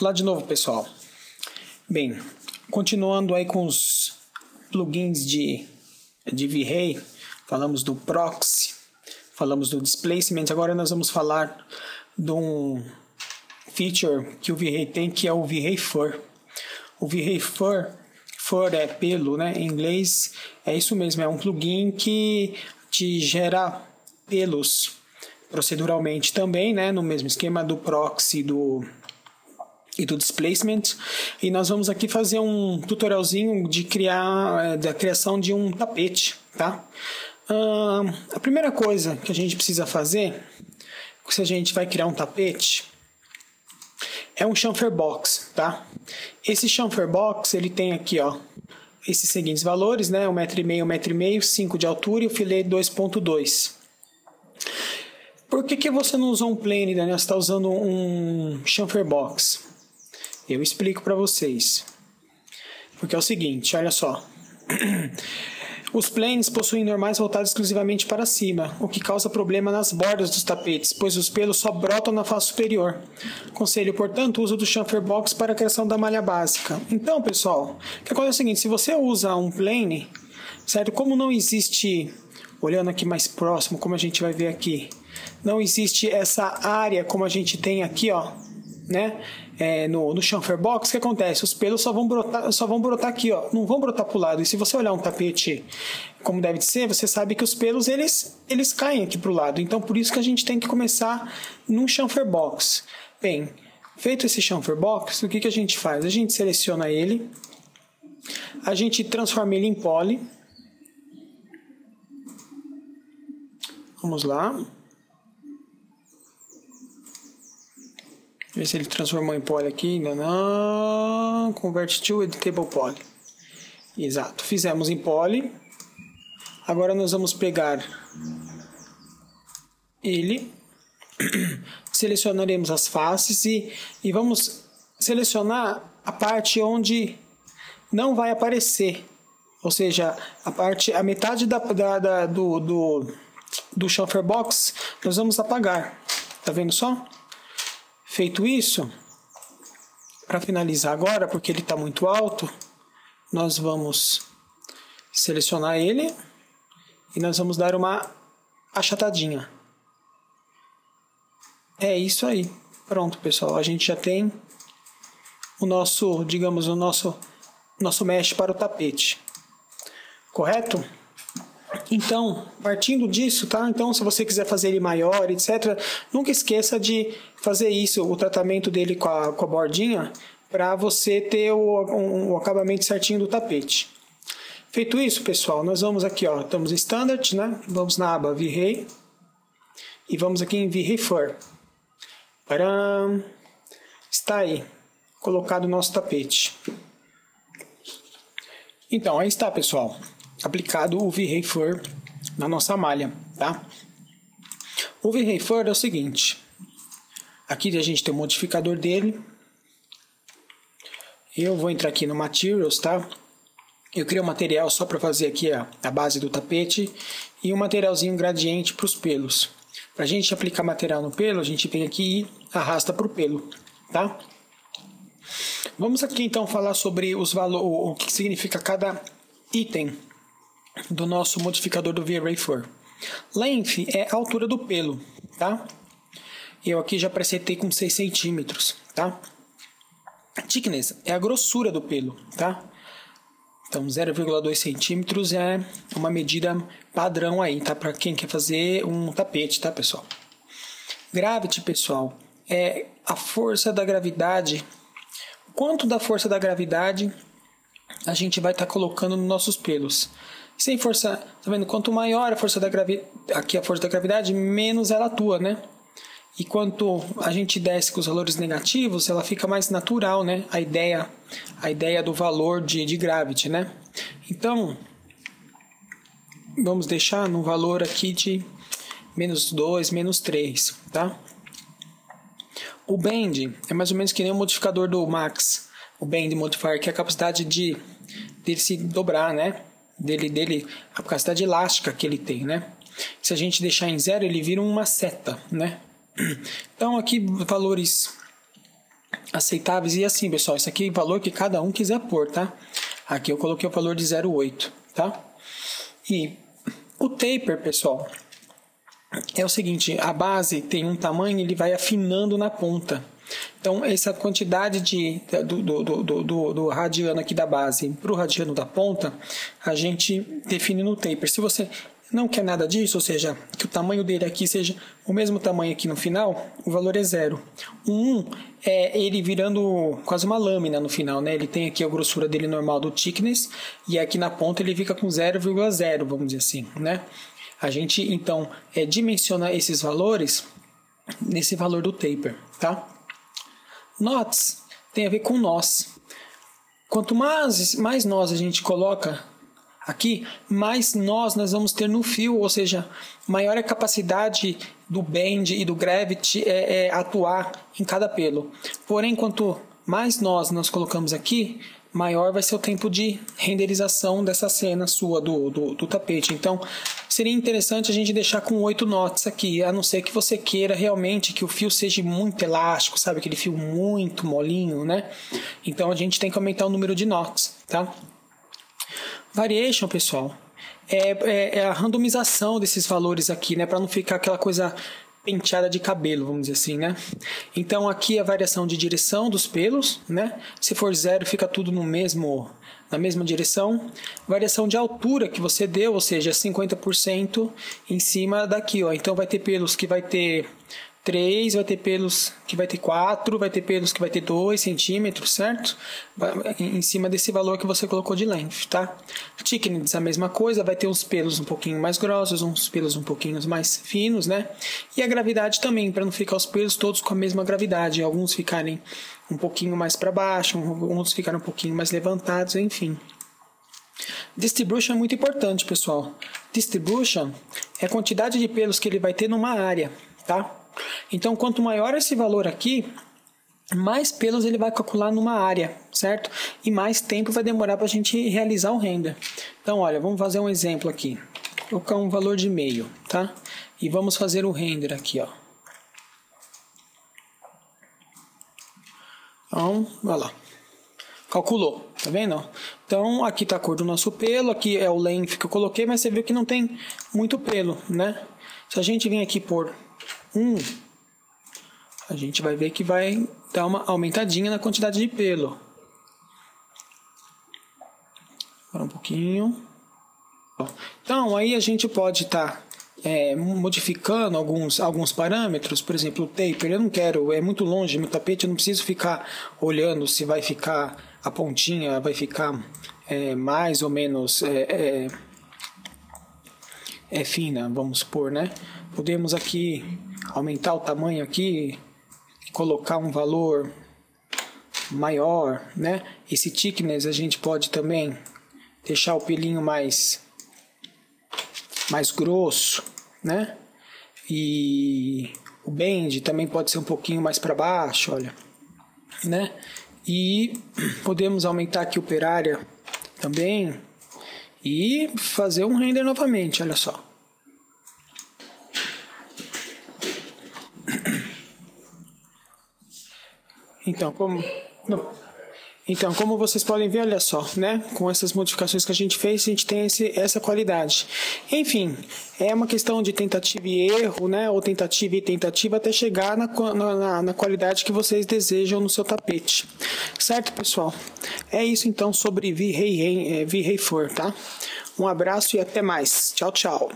Olá de novo, pessoal. Bem, continuando aí com os plugins de V-Ray, falamos do Proxy, falamos do Displacement, agora nós vamos falar de um feature que o V-Ray tem, que é o V-Ray Fur. O V-Ray Fur é pelo, né? Em inglês é isso mesmo, é um plugin que te gera pelos proceduralmente também, né? No mesmo esquema do Proxy e do Displacement. E nós vamos aqui fazer um tutorialzinho da criação de um tapete, tá? A primeira coisa que a gente precisa fazer, se a gente vai criar um tapete, é um chamfer box, tá? Esse chamfer box, ele tem aqui, ó, esses seguintes valores, né? 1,5 m, 1,5 m, 5 de altura e o filé 2,2. Por que você não usou um plane, né? Você está usando um chamfer box? Eu explico para vocês. Porque é o seguinte, olha só. Os planes possuem normais voltados exclusivamente para cima, o que causa problema nas bordas dos tapetes, pois os pelos só brotam na face superior. Aconselho, portanto, o uso do chamfer box para a criação da malha básica. Então, pessoal, o que acontece é o seguinte, se você usa um plane, certo? Como não existe, olhando aqui mais próximo, como a gente vai ver aqui, não existe essa área como a gente tem aqui, ó, né? No chamfer box, o que acontece? Os pelos só vão brotar aqui, ó, não vão brotar para o lado. E se você olhar um tapete como deve ser, você sabe que os pelos eles caem aqui para o lado. Então por isso que a gente tem que começar num chamfer box. Bem, feito esse chamfer box, o que a gente faz? A gente seleciona ele, a gente transforma ele em poly. Vamos lá. Ver se ele transformou em poly aqui. Ainda não. Convert to editable poly. Exato. Fizemos em poly. Agora nós vamos pegar ele. Selecionaremos as faces e vamos selecionar a parte onde não vai aparecer. Ou seja, a metade do chamfer box nós vamos apagar. Tá vendo só? Feito isso, para finalizar agora, porque ele está muito alto, nós vamos selecionar ele e nós vamos dar uma achatadinha. É isso aí. Pronto, pessoal. A gente já tem o nosso, digamos, o nosso mesh para o tapete. Correto? Então, partindo disso, tá? Então, se você quiser fazer ele maior, etc., nunca esqueça de fazer isso, o tratamento dele com a bordinha, para você ter o acabamento certinho do tapete. Feito isso, pessoal, nós vamos aqui, ó, estamos em Standard, né? Vamos na aba V-Ray e vamos aqui em V-Ray Fur. Param! Está aí, colocado o nosso tapete. Então, aí está, pessoal. Aplicado o V-Ray Fur na nossa malha, tá? O V-Ray Fur é o seguinte. Aqui a gente tem o modificador dele. Eu vou entrar aqui no Materials, tá? Eu criei um material só para fazer aqui a base do tapete e um materialzinho gradiente para os pelos. Para a gente aplicar material no pelo, a gente vem aqui e arrasta para o pelo, tá? Vamos aqui então falar sobre os valores, o que significa cada item do nosso modificador do V-Ray Fur. Length é a altura do pelo, tá? Eu aqui já presetei com 6 centímetros, tá? Thickness é a grossura do pelo, tá? Então 0,2 centímetros é uma medida padrão aí, tá? Para quem quer fazer um tapete, tá, pessoal? Gravity, pessoal, é a força da gravidade. Quanto da força da gravidade a gente vai estar colocando nos nossos pelos? Sem força, tá vendo? Quanto maior a força da gravidade, aqui a força da gravidade, menos ela atua, né? E quanto a gente desce com os valores negativos, ela fica mais natural, né? A ideia do valor de gravity, né? Então, vamos deixar no valor aqui de -2, -3, tá? O bend é mais ou menos que nem o modificador do Max. O bend modifier, que é a capacidade dele se dobrar, né? A capacidade elástica que ele tem, né? Se a gente deixar em 0, ele vira uma seta, né? Então aqui valores aceitáveis. E assim, pessoal, isso aqui é o valor que cada um quiser pôr, tá? Aqui eu coloquei o valor de 0,8, tá? E o taper, pessoal, é o seguinte, a base tem um tamanho, ele vai afinando na ponta. Então, essa quantidade do radiano aqui da base para o radiano da ponta, a gente define no taper. Se você não quer nada disso, ou seja, que o tamanho dele aqui seja o mesmo tamanho aqui no final, o valor é 0. O 1 é ele virando quase uma lâmina no final, né? Ele tem aqui a grossura dele normal do thickness e aqui na ponta ele fica com 0,0, vamos dizer assim, né? A gente, então, dimensiona esses valores nesse valor do taper, tá? Knots tem a ver com nós. Quanto mais nós a gente coloca aqui, mais nós vamos ter no fio, ou seja, maior é a capacidade do bend e do gravity atuar em cada pelo. Porém, quanto mais nós colocamos aqui, maior vai ser o tempo de renderização dessa cena sua do tapete. Então, seria interessante a gente deixar com 8 knots aqui, a não ser que você queira realmente que o fio seja muito elástico, sabe? Aquele fio muito molinho, né? Então, a gente tem que aumentar o número de knots, tá? Variation, pessoal, é a randomização desses valores aqui, né? Para não ficar aquela coisa penteada de cabelo, vamos dizer assim, né? Então aqui a variação de direção dos pelos, né? Se for 0, fica tudo na mesma direção. Variação de altura que você deu, ou seja, 50% em cima daqui, ó. Então vai ter pelos que vai ter 3, vai ter pelos que vai ter 4, vai ter pelos que vai ter 2 centímetros, certo? Em cima desse valor que você colocou de length, tá? Thickness, a mesma coisa, vai ter uns pelos um pouquinho mais grossos, uns pelos um pouquinho mais finos, né? E a gravidade também, para não ficar os pelos todos com a mesma gravidade, alguns ficarem um pouquinho mais para baixo, outros ficarem um pouquinho mais levantados, enfim. Distribution é muito importante, pessoal. Distribution é a quantidade de pelos que ele vai ter numa área, tá? Então, quanto maior esse valor aqui, mais pelos ele vai calcular numa área, certo? E mais tempo vai demorar para a gente realizar o render. Então, olha, vamos fazer um exemplo aqui. Vou colocar um valor de meio, tá? E vamos fazer o render aqui, ó. Então, olha lá. Calculou, tá vendo? Então, aqui está a cor do nosso pelo, aqui é o length que eu coloquei, mas você viu que não tem muito pelo, né? Se a gente vir aqui por 1, a gente vai ver que vai dar uma aumentadinha na quantidade de pelo. Agora um pouquinho. Então, aí a gente pode estar modificando alguns parâmetros. Por exemplo, o taper, eu não quero, é muito longe meu tapete, eu não preciso ficar olhando se vai ficar a pontinha, vai ficar mais ou menos fina, vamos supor, né? Podemos aqui aumentar o tamanho aqui, colocar um valor maior, né? Esse thickness a gente pode também deixar o pelinho mais grosso, né? E o bend também pode ser um pouquinho mais para baixo, olha, né? E podemos aumentar aqui o per area também e fazer um render novamente, olha só. Então, como vocês podem ver, olha só, né? Com essas modificações que a gente fez, a gente tem essa qualidade. Enfim, é uma questão de tentativa e erro, né? Ou tentativa e tentativa até chegar na qualidade que vocês desejam no seu tapete. Certo, pessoal? É isso então sobre V-Ray 4, tá? Um abraço e até mais. Tchau, tchau.